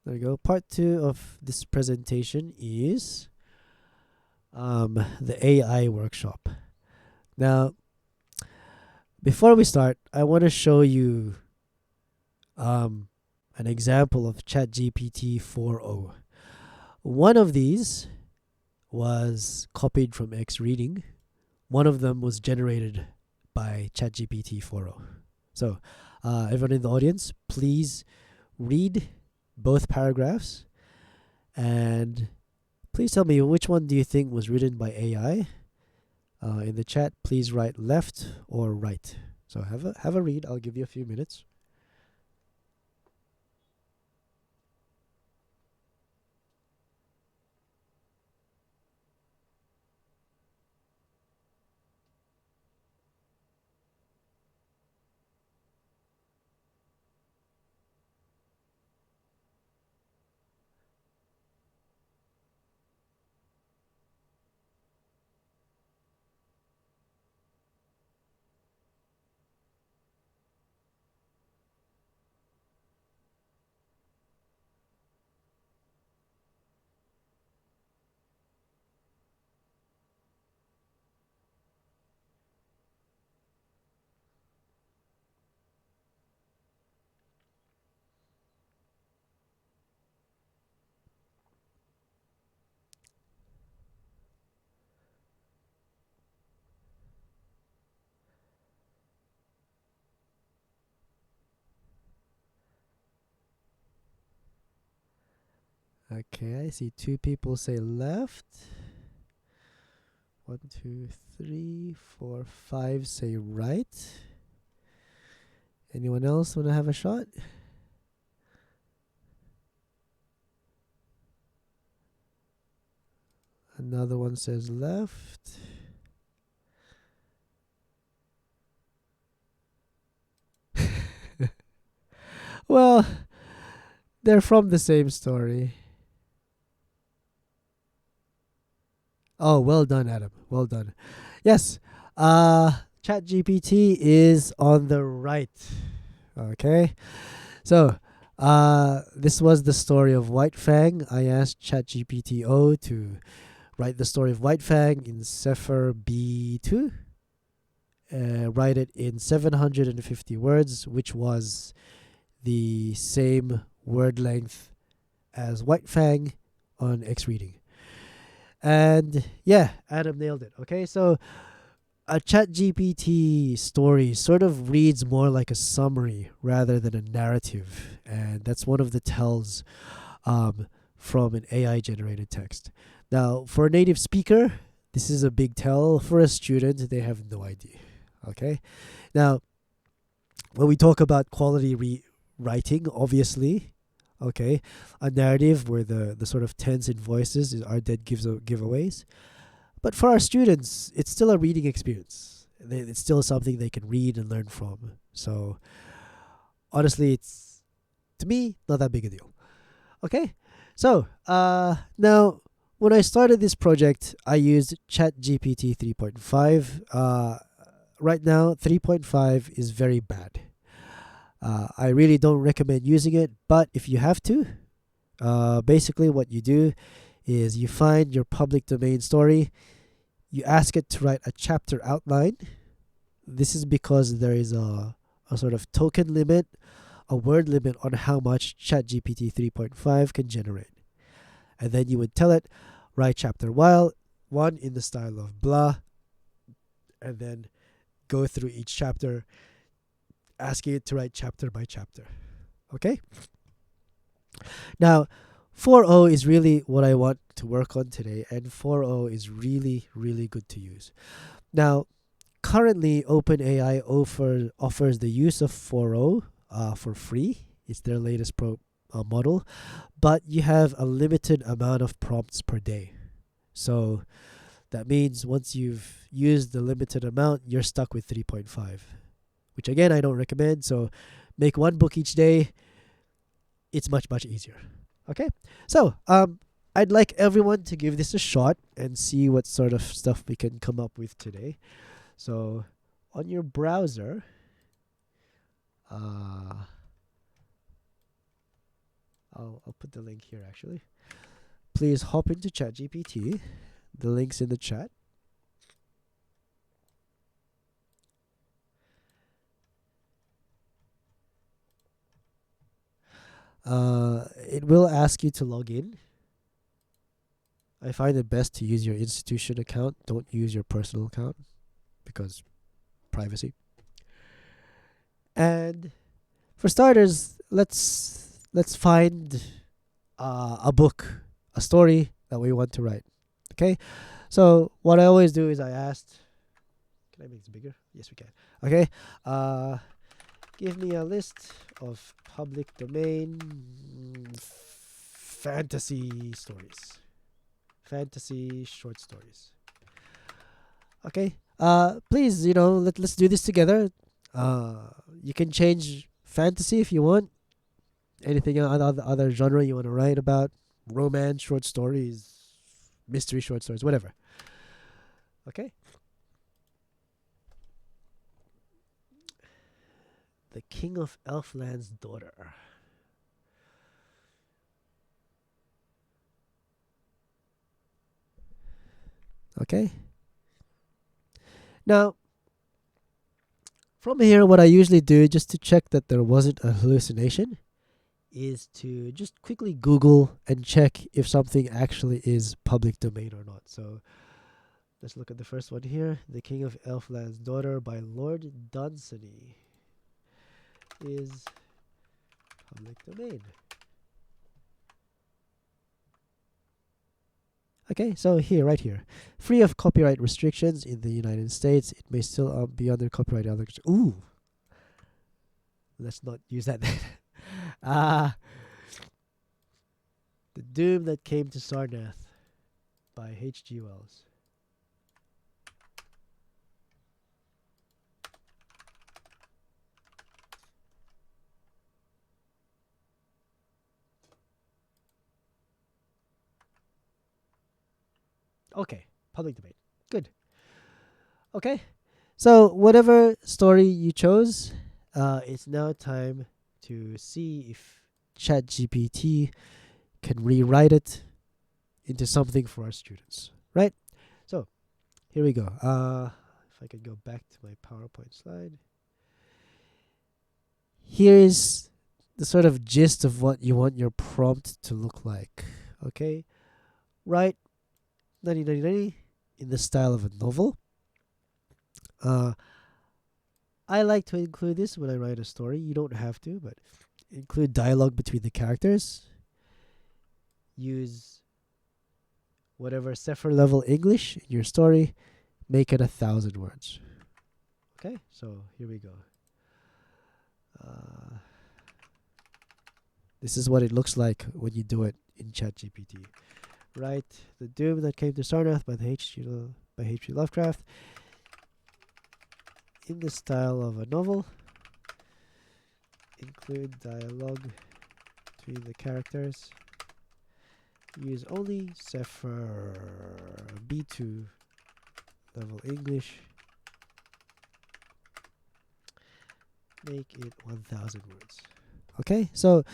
There you go. Part two of this presentation is the AI workshop. Now, before we start, I want to show you um, an example of ChatGPT 4.0. One of these was copied from X Reading. One of them was generated by ChatGPT 4.0. So, everyone in the audience, please read both paragraphs and please tell me which one do you think was written by AI. In the chat, please write left or right. So have a read. I'll give you a few minutes. Okay, I see two people say left. 1, 2, 3, 4, 5 say right. Anyone else want to have a shot? Another one says left. Well, they're from the same story. Oh, well done, Adam. Well done. Yes, ChatGPT is on the right. Okay, so this was the story of White Fang. I asked ChatGPT-O to write the story of White Fang in Sefer B2. Write it in 750 words, which was the same word length as White Fang on X Reading. And yeah, Adam nailed it. Okay, so a ChatGPT story sort of reads more like a summary rather than a narrative, and that's one of the tells from an AI generated text. Now, for a native speaker, this is a big tell. For a student, they have no idea. Okay, now when we talk about quality writing, obviously, okay, a narrative where the sort of tense in voices are dead giveaways. But for our students, it's still a reading experience. It's still something they can read and learn from. So honestly, it's, to me, not that big a deal. Okay, so now when I started this project, I used ChatGPT 3.5. Right now, 3.5 is very bad. I really don't recommend using it, but if you have to, basically what you do is you find your public domain story, you ask it to write a chapter outline. This is because there is a sort of token limit, a word limit on how much ChatGPT 3.5 can generate. And then you would tell it, write chapter 1 in the style of blah, and then go through each chapter, asking it to write chapter by chapter. Okay? Now, 4.0 is really what I want to work on today, and 4.0 is really, really good to use. Now, currently, OpenAI offers the use of 4.0 for free. It's their latest model, but you have a limited amount of prompts per day. So that means once you've used the limited amount, you're stuck with 3.5, which again, I don't recommend. So make one book each day. It's much, much easier. Okay, so I'd like everyone to give this a shot and see what sort of stuff we can come up with today. So on your browser, I'll put the link here actually. Please hop into ChatGPT. The link's in the chat. It will ask you to log in. I find it best to use your institution account. Don't use your personal account because privacy. And for starters, let's find a book, a story that we want to write. Okay, so what I always do is I asked, can I make this bigger? Yes, we can. Okay, give me a list of public domain fantasy stories, fantasy short stories. Okay, please, let's do this together. You can change fantasy if you want. Anything other genre you want to write about, romance short stories, mystery short stories, whatever. Okay. The King of Elfland's Daughter. Okay. Now, from here, what I usually do just to check that there wasn't a hallucination is to just quickly Google and check if something actually is public domain or not. So let's look at the first one here. The King of Elfland's Daughter by Lord Dunsany is public domain. Okay, so here, right here. Free of copyright restrictions in the United States, it may still be under copyright. Ooh. Let's not use that then. The Doom That Came to Sarnath by H.G. Wells. Okay, public domain. Good. Okay, so whatever story you chose, it's now time to see if ChatGPT can rewrite it into something for our students, right? So here we go. If I could go back to my PowerPoint slide. Here is the sort of gist of what you want your prompt to look like. Okay, write 90 in the style of a novel. I like to include this when I write a story. You don't have to, but include dialogue between the characters. Use whatever Sefer level English in your story. Make it 1,000 words. Okay, so here we go. This is what it looks like when you do it in ChatGPT. Write The Doom That Came to Sarnath by H.P. Lovecraft in the style of a novel. Include dialogue between the characters. Use only Sefer B2 level English. Make it 1,000 words. Okay, so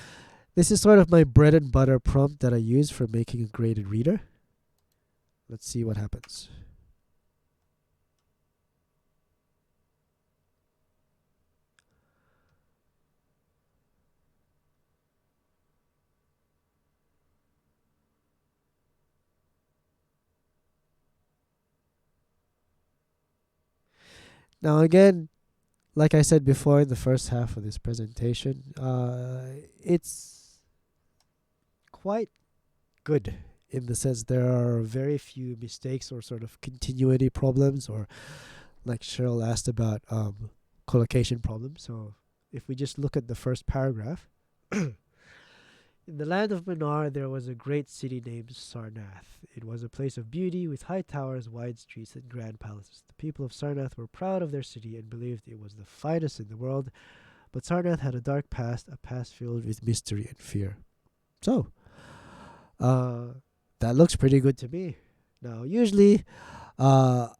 this is sort of my bread and butter prompt that I use for making a graded reader. Let's see what happens. Now again, like I said before in the first half of this presentation, it's quite good in the sense there are very few mistakes or sort of continuity problems, or like Cheryl asked about collocation problems. So if we just look at the first paragraph, in the land of Manar there was a great city named Sarnath. It was a place of beauty with high towers, wide streets, and grand palaces. The people of Sarnath were proud of their city and believed it was the finest in the world. But Sarnath had a dark past, a past filled with mystery and fear. So, that looks pretty good to me. Now, usually, I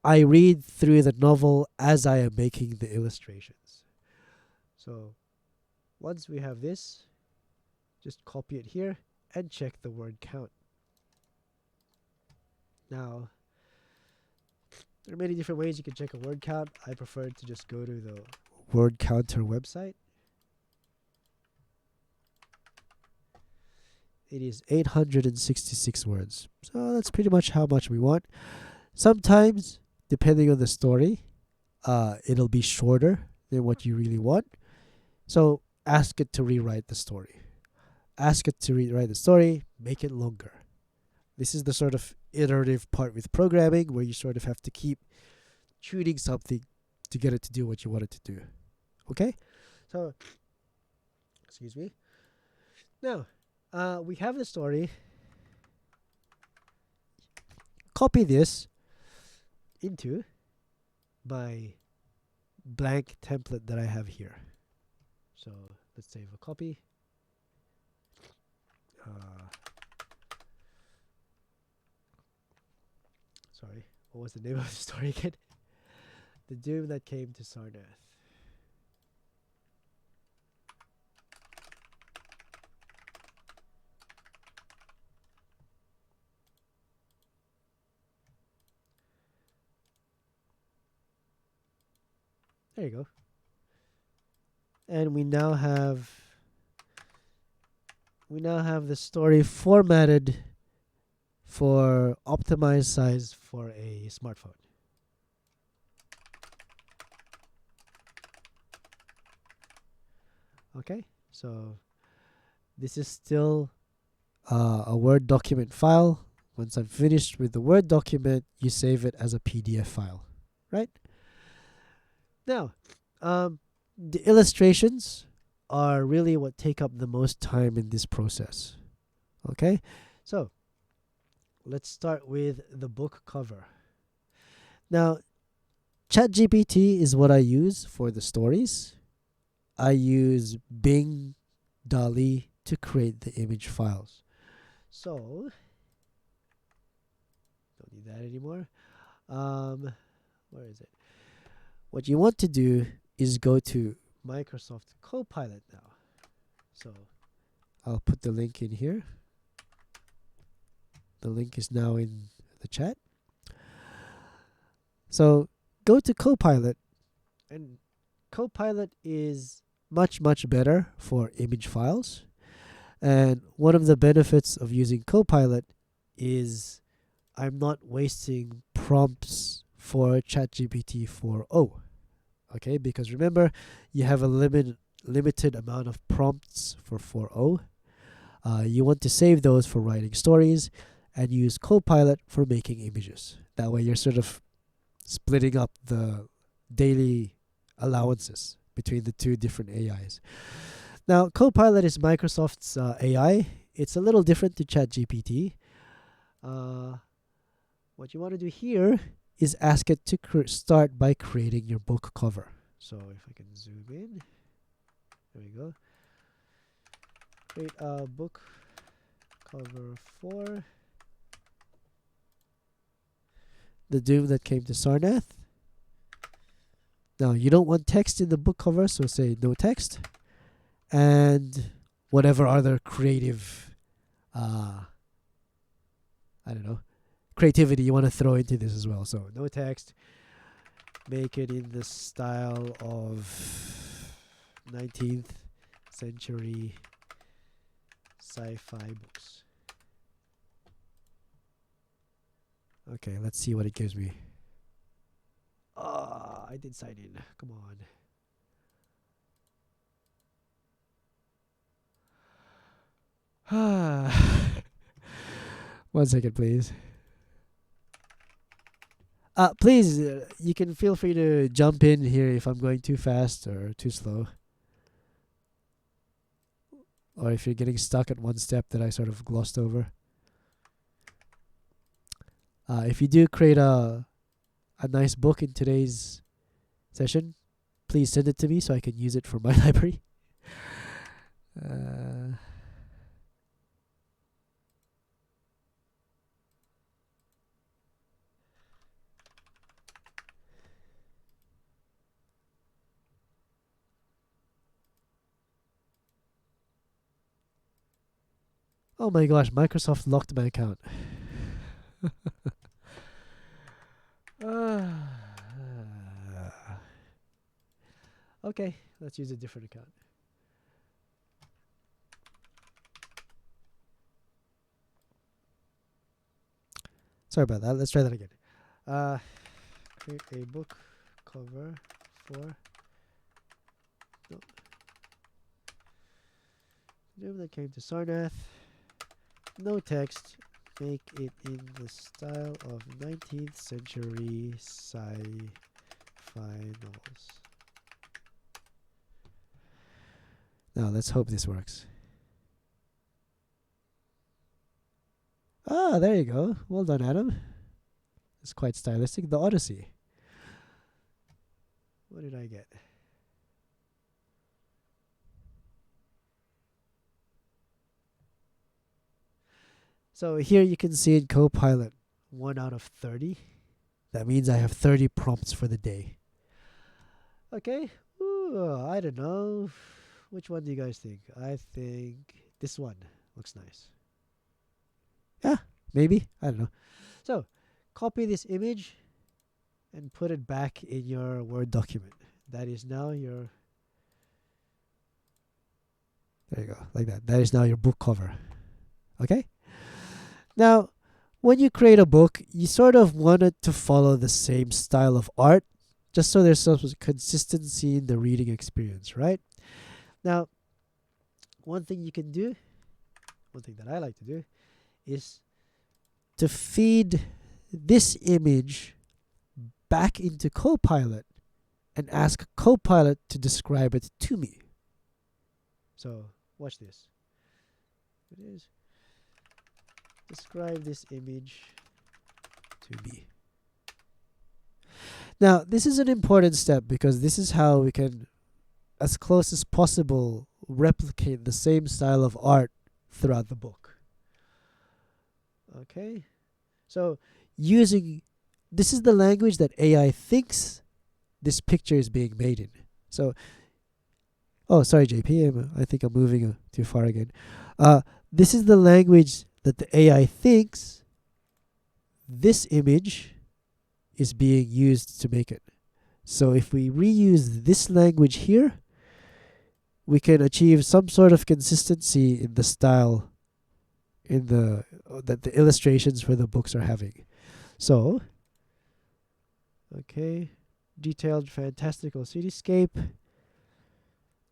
read through the novel as I am making the illustrations. So, once we have this, Just copy it here and check the word count. Now, there are many different ways you can check a word count. I prefer to just go to the word counter website. It is 866 words. So that's pretty much how much we want. Sometimes, depending on the story, it'll be shorter than what you really want. So ask it to rewrite the story. Ask it to rewrite the story, make it longer. This is the sort of iterative part with programming where you sort of have to keep tuning something to get it to do what you want it to do. Okay? So, excuse me. Now, we have the story. Copy this into my blank template that I have here. So let's save a copy. Sorry, what was the name of the story again? The Doom That Came to Sarnath. There you go. And we now have the story formatted for optimized size for a smartphone. Okay, so this is still a Word document file. Once I'm finished with the Word document, you save it as a PDF file, right? Now, the illustrations are really what take up the most time in this process. Okay, so let's start with the book cover. Now, ChatGPT is what I use for the stories. I use Bing Dali to create the image files. So, don't need that anymore. Where is it? What you want to do is go to Microsoft Copilot now. So, I'll put the link in here. The link is now in the chat. So, go to Copilot, and Copilot is much better for image files. And one of the benefits of using Copilot is I'm not wasting prompts for ChatGPT 4.0. Okay, because remember, you have a limited amount of prompts for 4.0. You want to save those for writing stories and use Copilot for making images. That way you're sort of splitting up the daily allowances between the two different AIs. Now, Copilot is Microsoft's AI. It's a little different to ChatGPT. What you want to do here is ask it to start by creating your book cover. So if I can zoom in, there we go. Create a book cover for The Doom That Came to Sarnath. Now, you don't want text in the book cover, so say no text. And whatever other creative, creativity you want to throw into this as well. So no text. Make it in the style of 19th century sci-fi books. Okay, let's see what it gives me. I did sign in. Come on. 1 second, please. Please, you can feel free to jump in here if I'm going too fast or too slow. Or if you're getting stuck at one step that I sort of glossed over. If you do create a nice book in today's session, please send it to me so I can use it for my library. Oh my gosh, Microsoft locked my account. Okay, let's use a different account. Sorry about that. Let's try that again. Create a book cover for room that came to Sarnath. No text. Make it in the style of 19th century sci-fi novels. Now let's hope this works. Ah, there you go. Well done, Adam. It's quite stylistic. The Odyssey. What did I get? So here you can see in Copilot 1 out of 30. That means I have 30 prompts for the day. Okay. Ooh, I don't know. Which one do you guys think? I think this one looks nice. Yeah, maybe. I don't know. So, copy this image and put it back in your Word document. That is now your... There you go, like that. That is now your book cover. Okay? Now, when you create a book, you sort of want it to follow the same style of art, just so there's some consistency in the reading experience, right? Now, one thing you can do, one thing that I like to do, is to feed this image back into Copilot and ask Copilot to describe it to me. So, watch this. It is. Describe this image to me. Now, this is an important step because this is how we can, as close as possible, replicate the same style of art throughout the book. Okay? So, using, this is the language that AI thinks this picture is being made in. So, oh, sorry, JP, I think I'm moving too far again. This is the language that the AI thinks this image is being used to make it. So if we reuse this language here, we can achieve some sort of consistency in the style in the that the illustrations for the books are having. So, okay, detailed fantastical cityscape,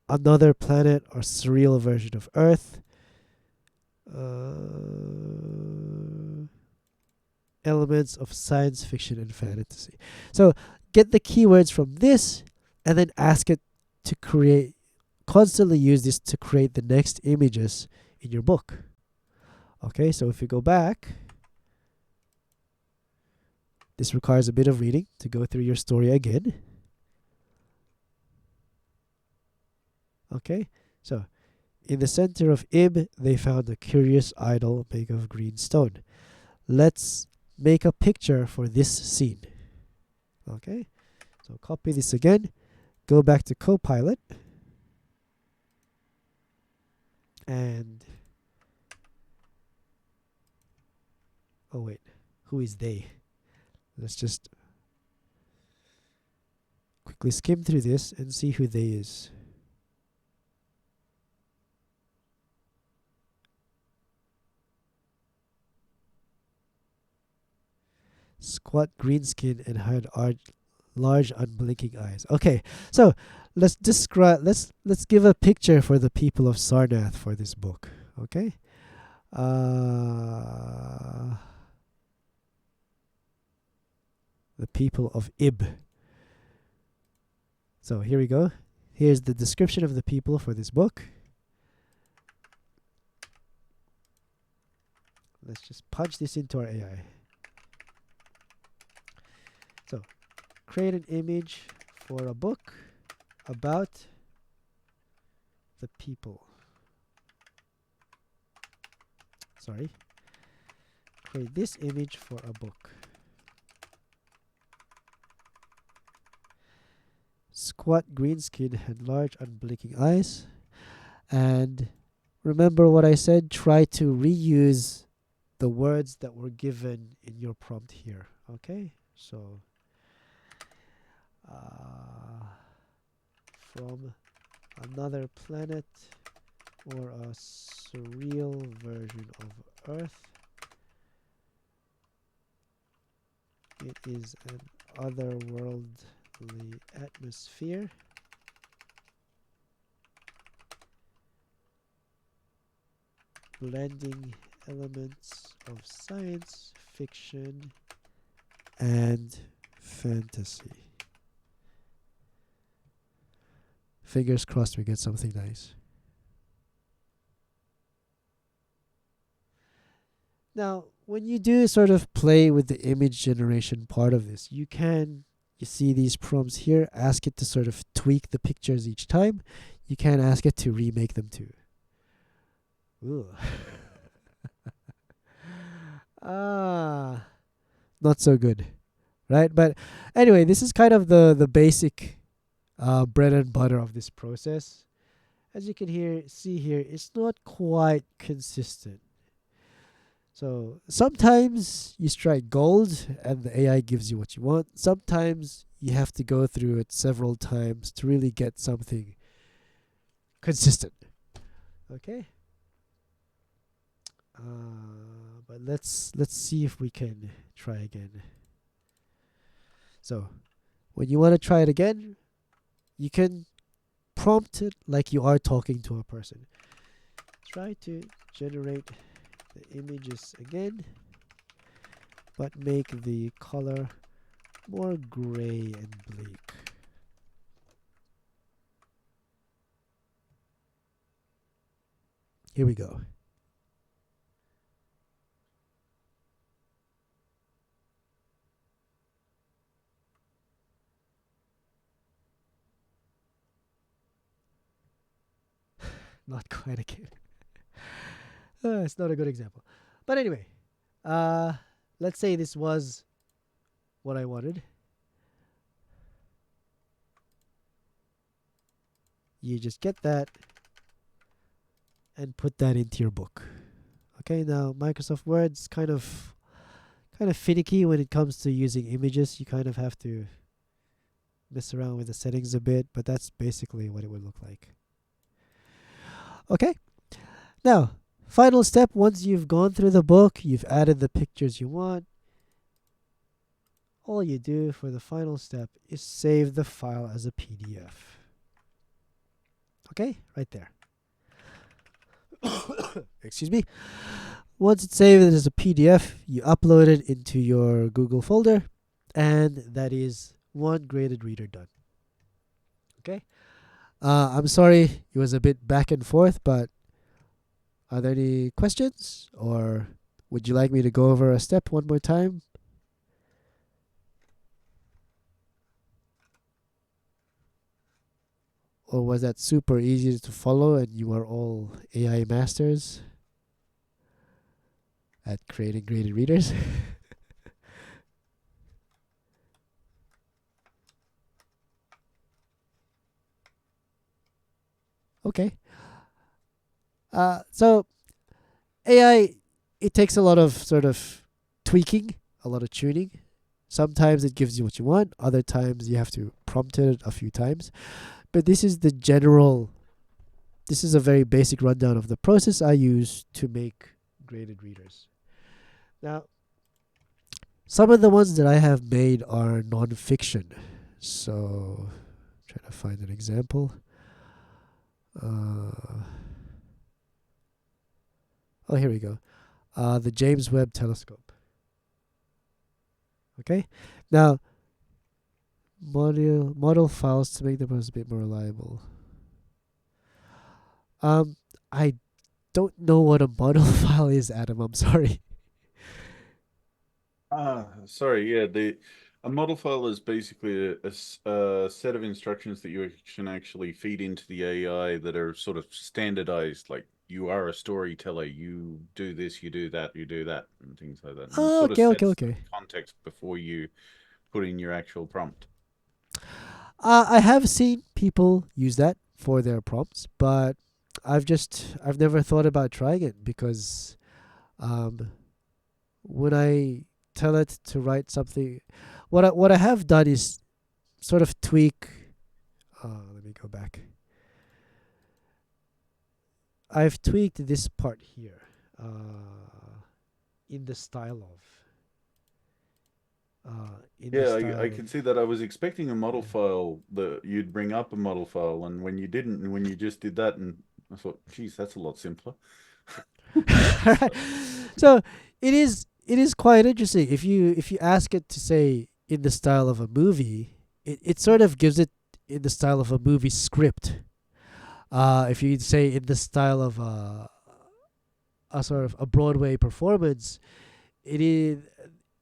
another planet or surreal version of Earth, elements of science fiction and fantasy. So get the keywords from this and then ask it to create, constantly use this to create the next images in your book. Okay, so if you go back, this requires a bit of reading to go through your story again. Okay, so in the center of Ib, they found a curious idol made of green stone. Let's make a picture for this scene. Okay, so copy this again, go back to Copilot, and oh wait, who is they? Let's just quickly skim through this and see who they is. Squat, green skin, and had large unblinking eyes. Okay, so let's describe. Let's give a picture for the people of Sarnath for this book. Okay. The people of Ib. So here we go. Here's the description of the people for this book. Let's just punch this into our AI. So, create an image for a book about the people. Sorry. Create this image for a book. Squat, green skin, had large unblinking eyes, and remember what I said? Try to reuse the words that were given in your prompt here. Okay, so uh, from another planet or a surreal version of Earth. It is an otherworldly atmosphere. Blending elements of science fiction and fantasy. Fingers crossed we get something nice. Now, when you do sort of play with the image generation part of this, you see these prompts here, ask it to sort of tweak the pictures each time. You can ask it to remake them too. Ooh. Ah, not so good, right? But anyway, this is kind of the basic bread and butter of this process. As you can see here, it's not quite consistent. So sometimes you strike gold and the AI gives you what you want. Sometimes you have to go through it several times to really get something consistent. Okay. But let's see if we can try again. So when you want to try it again, you can prompt it like you are talking to a person. Try to generate the images again, but make the color more gray and bleak. Here we go. Not quite again. It's not a good example. But anyway, uh, let's say this was what I wanted. You just get that and put that into your book. Okay, now Microsoft Word's kind of finicky when it comes to using images. You kind of have to mess around with the settings a bit, but that's basically what it would look like. Okay, now final step, once you've gone through the book, you've added the pictures you want, all you do for the final step is save the file as a PDF. Okay, right there. Excuse me. Once it's saved as a PDF, you upload it into your Google folder, and that is one graded reader done. Okay. I'm sorry it was a bit back and forth, but are there any questions, or would you like me to go over a step one more time? Or was that super easy to follow and you are all AI masters at creating graded readers? Okay. So AI, it takes a lot of sort of tweaking, a lot of tuning. Sometimes it gives you what you want. Other times you have to prompt it a few times. But this is the general. This is a very basic rundown of the process I use to make graded readers. Now, some of the ones that I have made are non-fiction. So, try to find an example. Oh, here we go. The James Webb Telescope. Okay. Now, model files to make the process a bit more reliable. I don't know what a model file is, Adam. I'm sorry. Sorry, yeah, the a model file is basically a set of instructions that you can actually feed into the AI that are sort of standardized, like you are a storyteller, you do this, you do that, you do that, and things like that. And it Oh, sort of okay, okay, sets the okay. context before you put in your actual prompt. I have seen people use that for their prompts, but I've never thought about trying it because um, when I tell it to write something, what I have done is sort of tweak. Let me go back. I've tweaked this part here, in the style in the Yeah, I style of. can see that. I was expecting a model file that you'd bring up a model file, and when you didn't, and when you just did that, and I thought, geez, that's a lot simpler. So, Right. So it is quite interesting if you ask it to say in the style of a movie, it sort of gives it in the style of a movie script. If you say in the style of a sort of a Broadway performance, it is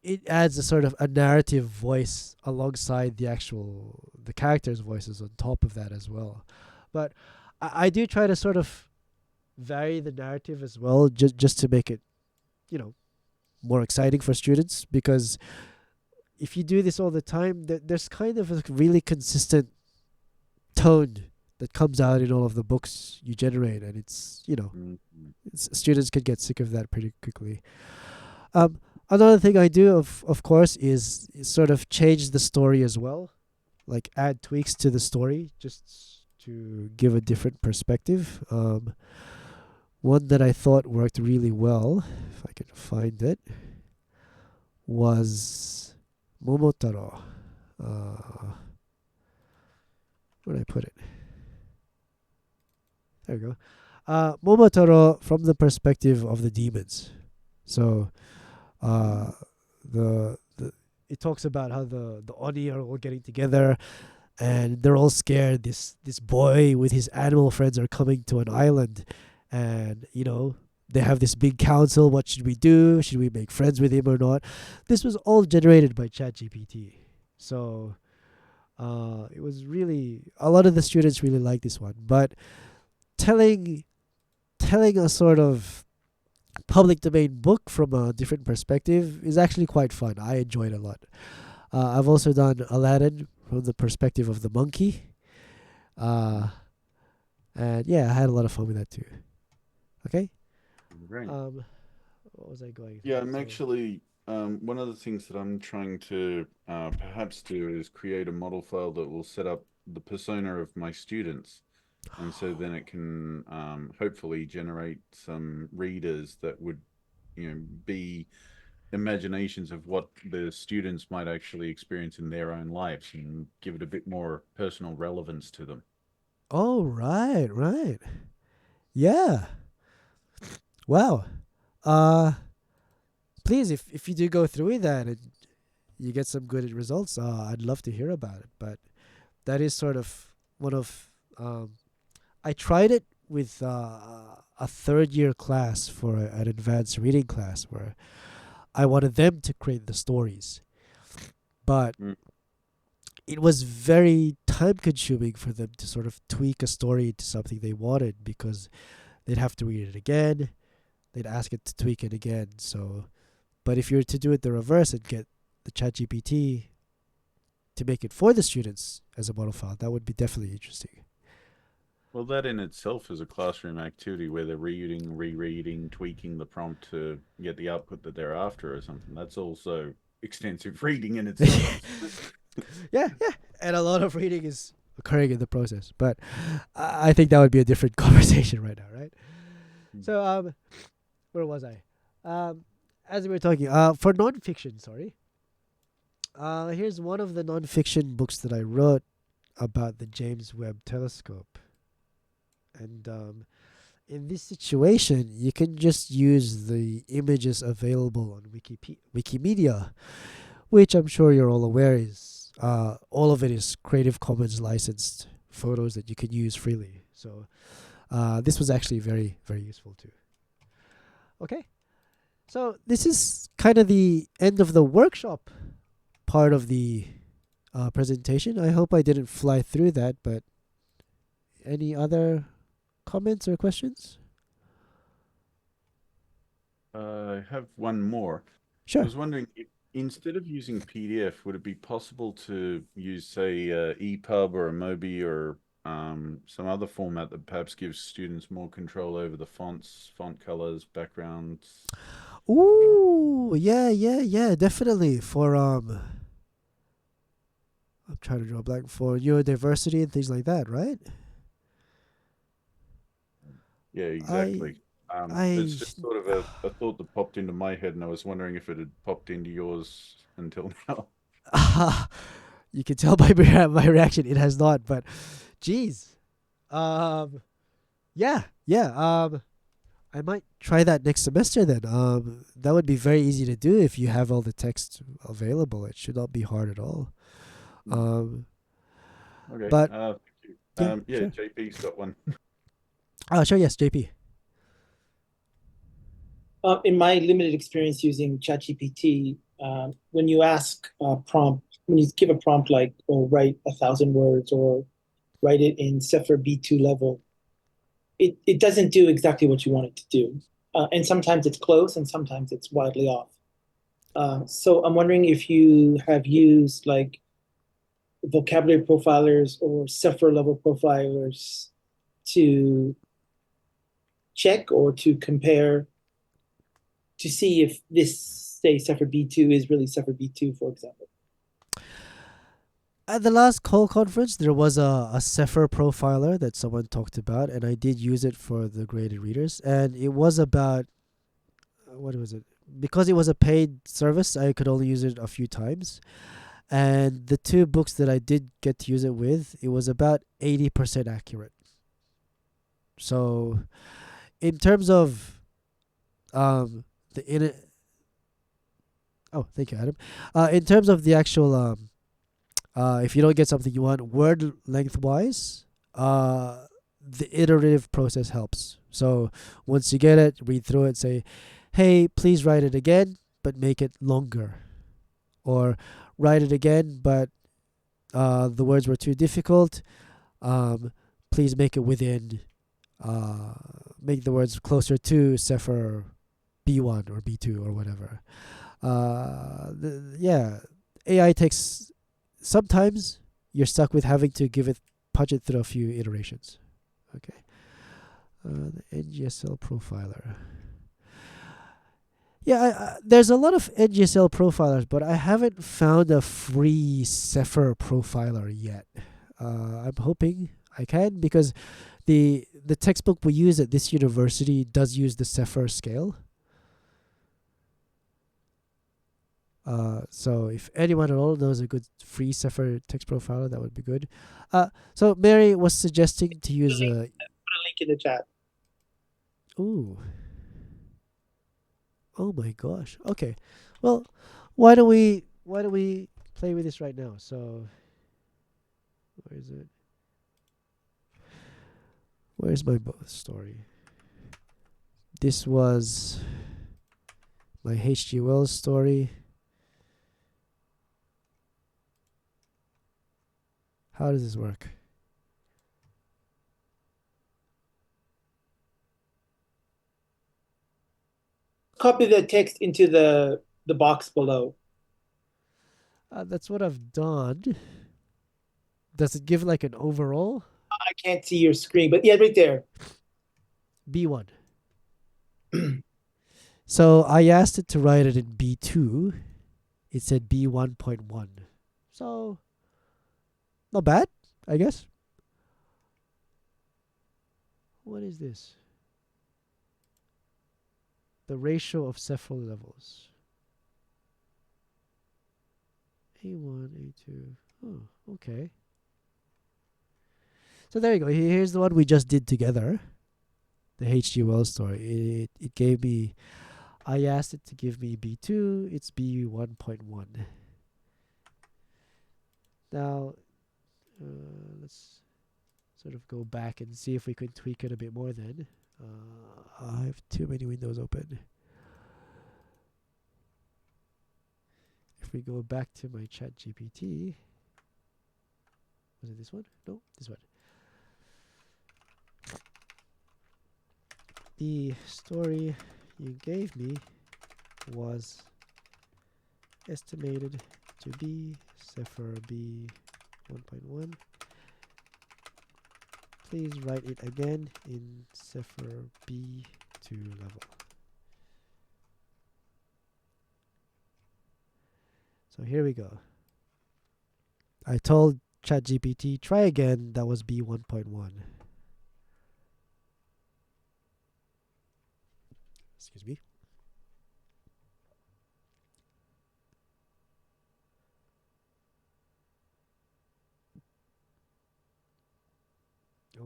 it adds a sort of a narrative voice alongside the characters' voices on top of that as well. But I do try to sort of vary the narrative as well, just to make it, you know, more exciting for students. Because if you do this all the time, there's kind of a really consistent tone that comes out in all of the books you generate, and mhm. students can get sick of that pretty quickly. Um, Another thing I do, of course, is sort of change the story as well, like add tweaks to the story just to give a different perspective. One that I thought worked really well, if I can find it, was Momotaro. Where did I put it? There we go. Momotaro from the perspective of the demons. So uh, the it talks about how the Oni are all getting together and they're all scared. This boy with his animal friends are coming to an island, and they have this big council. What should we do? Should we make friends with him or not? This was all generated by ChatGPT. So it was really a lot of the students really liked this one, but telling telling a sort of public domain book from a different perspective is actually quite fun. I enjoy it a lot. I've also done Aladdin from the perspective of the monkey. Uh, and yeah, I had a lot of fun with that too. Okay. Great. Um, what was I going Yeah, through? I'm So, actually one of the things that I'm trying to perhaps do is create a model file that will set up the persona of my students, and so then it can hopefully generate some readers that would, be imaginations of what the students might actually experience in their own lives and give it a bit more personal relevance to them. oh right, right, yeah, wow. Uh, Please, if you do go through with that and you get some good results, I'd love to hear about it. But that is sort of one of I tried it with a third year class for an advanced reading class where I wanted them to create the stories, but Mm. it was very time consuming for them to sort of tweak a story into something they wanted because they'd have to read it again, they'd ask it to tweak it again. So, but if you were to do it the reverse and get the ChatGPT to make it for the students as a model file, that would be definitely interesting. Well, that in itself is a classroom activity where they're reading, rereading, tweaking the prompt to get the output that they're after or something. That's also extensive reading in itself. Yeah, yeah, and a lot of reading is occurring in the process. But I think that would be a different conversation right now, right? So, where was I? Um, as we were talking, for nonfiction, sorry. Here's one of the nonfiction books that I wrote about the James Webb Telescope, and in this situation, you can just use the images available on Wikimedia, which I'm sure you're all aware is all of it is Creative Commons licensed photos that you can use freely. So this was actually very, very useful too. Okay, so this is kind of the end of the workshop part of the presentation. I hope I didn't fly through that, but any other comments or questions? I have one more. I Sure. was wondering if instead of using PDF, would it be possible to use, say, EPUB or a Mobi or some other format that perhaps gives students more control over the fonts, font colors, backgrounds. Ooh, yeah, yeah, yeah, definitely. For I'm trying to draw a blank for neurodiversity and things like that, right? Yeah, I, exactly. It's I, just sort of a thought that popped into my head, and I was wondering if it had popped into yours until now. you can tell by my reaction, it has not. But, geez, um, yeah, yeah. I might try that next semester then. That would be very easy to do if you have all the text available. It should not be hard at all. Hmm. Um, Okay. but Thank you. yeah, Yeah, sure. JP's got one. Oh, sure. Yes, JP. In my limited experience using ChatGPT, when you ask when you give a prompt like, "Oh, write 1,000 words" or "write it in Cepher B2 level," it doesn't do exactly what you want it to do, and sometimes it's close, and sometimes it's wildly off. So I'm wondering if you have used like vocabulary profilers or Cepher level profilers to check or to compare to see if this, say, Cepher B2 is really Cepher B2, for example. At the last call conference, there was a Cepher profiler that someone talked about, and I did use it for the graded readers. And it was about, what was it? Because it was a paid service, I could only use it a few times. And the two books that I did get to use it with, it was about 80% accurate. So, in terms of the in oh, thank you, Adam. In terms of the actual if you don't get something you want word lengthwise, the iterative process helps. So once you get it, read through it, say, hey, please write it again, but make it longer. Or write it again, but the words were too difficult. Um, please make it within, uh, make the words closer to Cepher B1 or B2 or whatever. Yeah, AI takes, sometimes you're stuck with having to give it, punch it through a few iterations. Okay. The NGSL profiler. Yeah, there's a lot of NGSL profilers, but I haven't found a free Cepher profiler yet. I'm hoping I can, because the textbook we use at this university does use the Cepher scale. So if anyone at all knows a good free Cepher text profiler, that would be good. So Mary was suggesting to use a. Put a link in the chat. Ooh. Oh my gosh. Okay. Well, why don't we play with this right now? So where is it? Where's my story? This was my H.G. Wells story. How does this work? Copy the text into the box below. That's what I've done. Does it give like an overall? I can't see your screen, but yeah, right there. B1. So I asked it to write it in B2. It said B1.1. So, not bad, I guess. What is this? The ratio of Cepher levels. A1, A2. Oh, okay. So there you go. Here's the one we just did together. The H.G. Wells story. It gave me, I asked it to give me B2. It's B1.1. Now, let's sort of go back and see if we can tweak it a bit more then. I have too many windows open. If we go back to my chat GPT, was it this one? No, this one. The story you gave me was estimated to be Cepher B 1.1. Please write it again in Zephyr B2 level. So here we go. I told ChatGPT, try again. That was B1.1. Excuse me.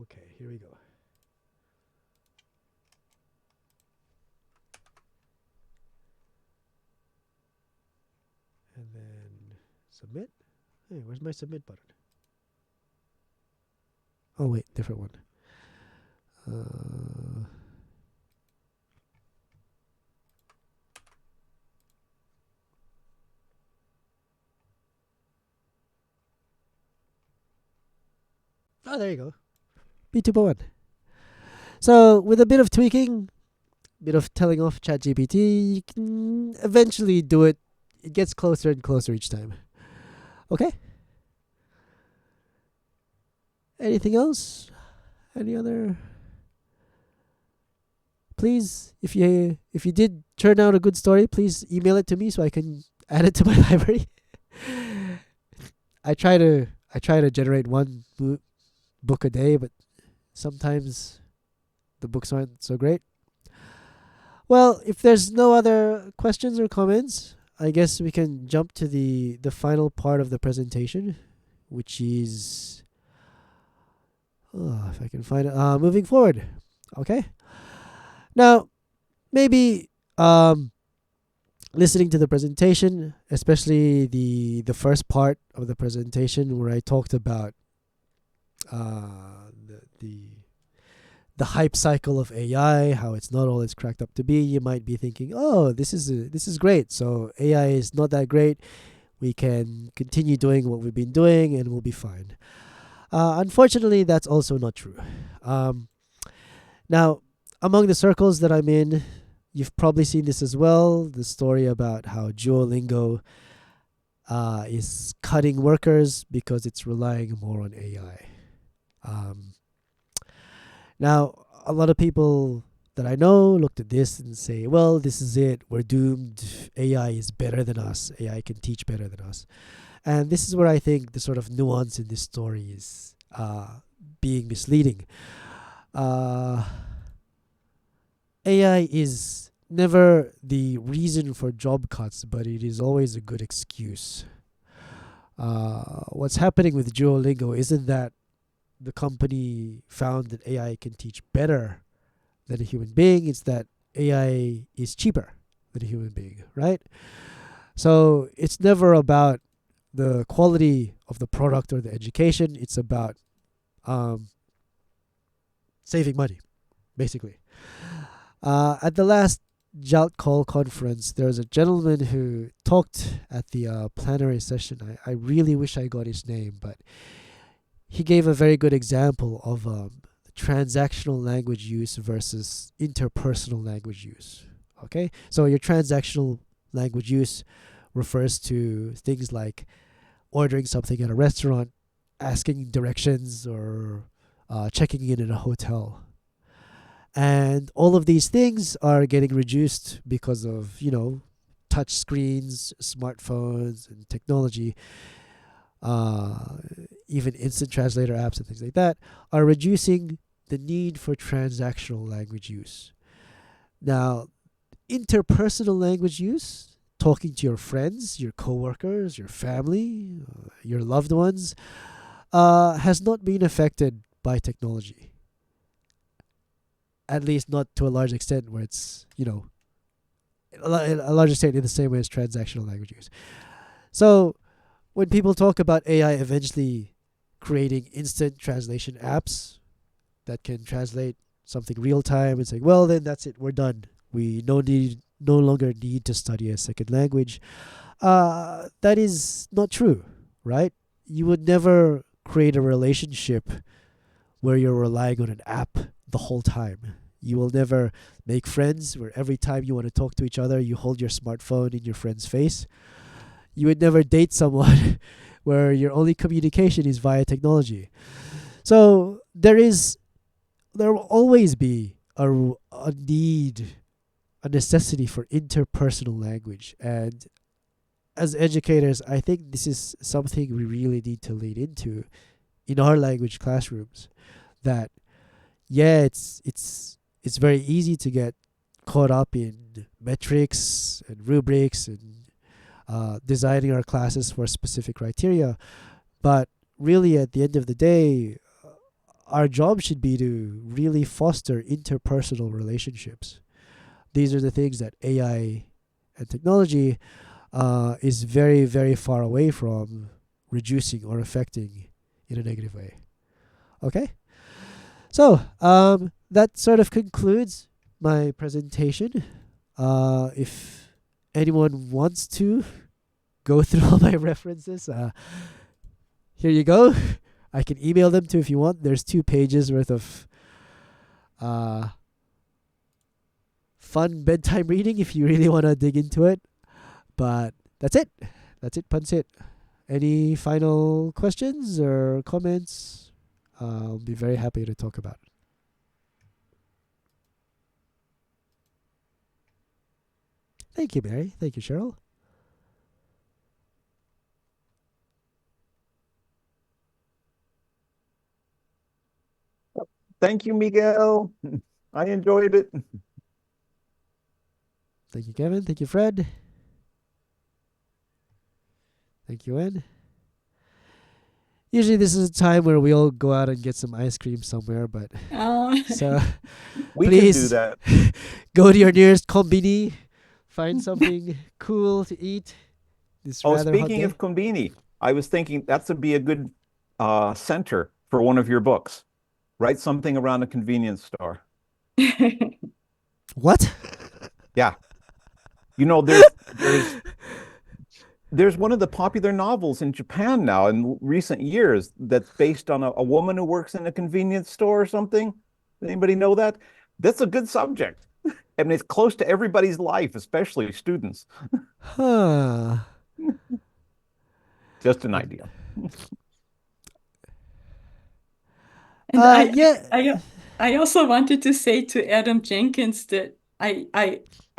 Okay, here we go. And then submit. Hey, where's my submit button? Oh, wait, different one. Oh, there you go. B2.1. So, with a bit of tweaking, bit of telling off ChatGPT, you can eventually do it. It gets closer and closer each time. Okay? Anything else? Any other? Please, if you did turn out a good story, please email it to me so I can add it to my library. I try to generate one book a day, but sometimes the books aren't so great. Well, if there's no other questions or comments, I guess we can jump to the final part of the presentation, which is if I can find it, moving forward. Okay. Now, maybe listening to the presentation, especially the first part of the presentation where I talked about the hype cycle of AI, how it's not all it's cracked up to be, you might be thinking, "Oh, this is great. So AI is not that great. We can continue doing what we've been doing, and we'll be fine." Unfortunately, that's also not true. Now, among the circles that I'm in, you've probably seen this as well. The story about how Duolingo is cutting workers because it's relying more on AI. Now, a lot of people that I know looked at this and say, well, this is it. We're doomed. AI is better than us. AI can teach better than us. And this is where I think the sort of nuance in this story is being misleading. AI is never the reason for job cuts, but it is always a good excuse. What's happening with Duolingo isn't that the company found that AI can teach better than a human being. It's that AI is cheaper than a human being, right? So it's never about the quality of the product or the education. It's about saving money, basically. At the last Jalt Call conference, there was a gentleman who talked at the plenary session. I really wish I got his name, but he gave a very good example of transactional language use versus interpersonal language use. Okay, so your transactional language use refers to things like ordering something at a restaurant, asking directions, or checking in at a hotel. And all of these things are getting reduced because of, touch screens, smartphones, and technology. Even instant translator apps and things like that are reducing the need for transactional language use. Now, interpersonal language use, talking to your friends, your coworkers, your family, your loved ones, has not been affected by technology. At least not to a large extent where it's, a large extent in the same way as transactional language use. So when people talk about AI eventually creating instant translation apps that can translate something real time and say, well, then that's it, we're done. We no longer need to study a second language. That is not true, right? You would never create a relationship where you're relying on an app the whole time. You will never make friends where every time you want to talk to each other, you hold your smartphone in your friend's face. You would never date someone where your only communication is via technology. So there will always be a need, a necessity for interpersonal language. And as educators, I think this is something we really need to lean into in our language classrooms. That yeah, it's very easy to get caught up in metrics and rubrics and designing our classes for specific criteria. But really, at the end of the day, our job should be to really foster interpersonal relationships. These are the things that AI and technology is very, very far away from reducing or affecting in a negative way. Okay? So, that sort of concludes my presentation. If anyone wants to go through all my references, here you go. I can email them to if you want. There's 2 pages worth of fun bedtime reading if you really want to dig into it. But that's it. That's it, Pansit. Any final questions or comments? I'll be very happy to talk about it. Thank you, Mary. Thank you, Cheryl. Thank you, Miguel. I enjoyed it. Thank you, Kevin. Thank you, Fred. Thank you, Ed. Usually this is a time where we all go out and get some ice cream somewhere, but so We can do please that. go to your nearest kombini, find something cool to eat. This Oh, rather hot speaking day. of Combini, I was thinking that would be a good center for one of your books. Write something around a convenience store. What? Yeah. You know, there's one of the popular novels in Japan now in recent years that's based on a woman who works in a convenience store or something. Anybody know that? That's a good subject. I mean, it's close to everybody's life, especially students. Huh. Just an idea. And Yeah. I also wanted to say to Adam Jenkins that I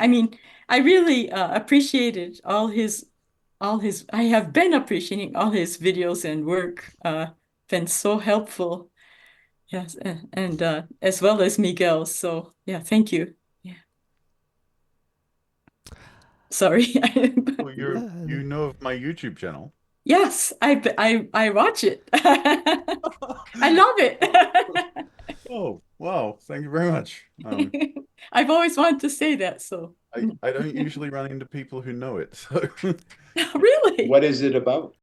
mean I really appreciated I have been appreciating all his videos and work. Been so helpful. Yes, and as well as Miguel. So yeah, thank you. Yeah. Sorry. Well, you know of my YouTube channel. Yes, I watch it. I love it. Oh, wow. Thank you very much. I've always wanted to say that, so I don't usually run into people who know it, so really. What is it about?